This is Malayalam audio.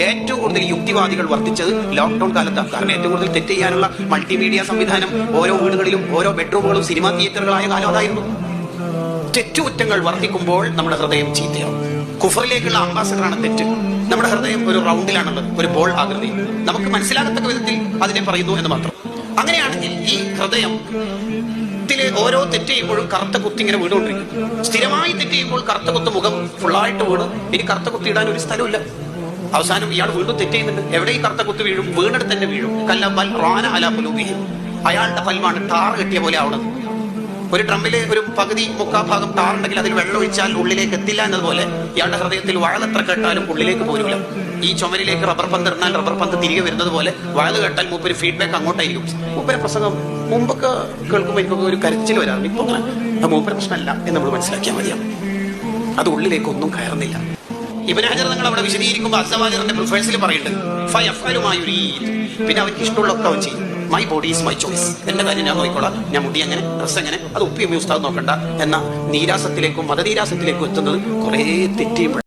ഏറ്റവും കൂടുതൽ യുക്തിവാദികൾ വർദ്ധിച്ചത് ലോക്ക്ഡൌൺ കാലത്താണ്. കാരണം ഏറ്റവും കൂടുതൽ തെറ്റ് ചെയ്യാനുള്ള മൾട്ടിമീഡിയ സംവിധാനം ഓരോ വീടുകളിലും ഓരോ ബെഡ്റൂമുകളും സിനിമാ തിയേറ്ററുകളായ കാലം അതായിരുന്നു. തെറ്റുകുറ്റങ്ങൾ വർദ്ധിക്കുമ്പോൾ നമ്മുടെ ഹൃദയം ചീത്തയാവും. കുഫറിലേക്കുള്ള അംബാസഡറാണ് തെറ്റ്. നമ്മുടെ ഹൃദയം ഒരു റൗണ്ടിലാണുള്ളത്, ഒരു ബോൾ ആകൃതി. നമുക്ക് മനസ്സിലാകത്തക്ക വിധത്തിൽ അതിനെ പറയുന്നു എന്ന് മാത്രം. അങ്ങനെയാണെങ്കിൽ ഈ ഹൃദയം ഓരോ തെറ്റ് ചെയ്യുമ്പോഴും കറുത്ത കുത്തി ഇങ്ങനെ വീണുകൊണ്ടിരിക്കും. സ്ഥിരമായി തെറ്റ് ചെയ്യുമ്പോൾ കറുത്ത കുത്ത് മുഖം ഫുള്ളായിട്ട് വീണ് ഇനി കറുത്ത കുത്തി ഇടാൻ ഒരു സ്ഥലമില്ല. അവസാനം ഇയാൾ വീണ്ടും തെറ്റ് ചെയ്യുന്നുണ്ട്. എവിടെ ഈ കറുത്ത കുത്ത് വീഴും? വീണെടുത്ത് തന്നെ വീഴും. കല്ലബൽ റാന അലാ ഖുലൂബിഹിം. അയാളുടെ കൽമാണ് ടാർ കെട്ടിയ പോലെ ആവണത്. ഒരു ഡ്രമ്മില് ഒരു പകുതി മുക്കാൽ ഭാഗം ടാറുണ്ടെങ്കിൽ അതിൽ വെള്ളം ഒഴിച്ചാൽ ഉള്ളിലേക്ക് എത്തില്ല എന്നതുപോലെ ഇയാളുടെ ഹൃദയത്തിൽ വഴലെത്ര കേട്ടാലും ഉള്ളിലേക്ക് പോരില്ല. ഈ ചുമരിലേക്ക് റബ്ബർ പന്ത് ഇറന്നാൽ റബ്ബർ പന്ത് തിരികെ വരുന്നത് പോലെ വഴല് കേട്ടാൽ മൂപ്പര് ഫീഡ്ബാക്ക് അങ്ങോട്ടായിരിക്കും. മൂപ്പര് പ്രസംഗം മുമ്പൊക്കെ കേൾക്കുമ്പോൾ എനിക്കൊക്കെ ഒരു കരച്ചിൽ വരാറുണ്ട്. ഇപ്പൊ അത് മൂപ്പര് പ്രശ്നമല്ല എന്ന് നമ്മൾ മനസ്സിലാക്കിയാൽ മതിയാവും. അത് ഉള്ളിലേക്കൊന്നും കയറുന്നില്ല. ഇബ്നു ഹജർ നിങ്ങൾ അവിടെ വിശദീകരിക്കുമ്പോൾ അസ്സവാജിറിന്റെ പ്രിഫറൻസിൽ പറയുന്നുണ്ട്, പിന്നെ അവർക്ക് ഇഷ്ടമുള്ളതൊക്കെ അവൻ ചെയ്യും. My body is my choice. എന്റെ കാര്യം ഞാൻ നോക്കിക്കോളാം. ഞാൻ മുടി എങ്ങനെ, ഡ്രസ് എങ്ങനെ, അത് ഉപ്പി ഉസ്താദ് നോക്കണ്ട എന്ന നീരാസത്തിലേക്കും മതനീരാസത്തിലേക്കും എത്തുന്നത് കുറേ തെറ്റിയും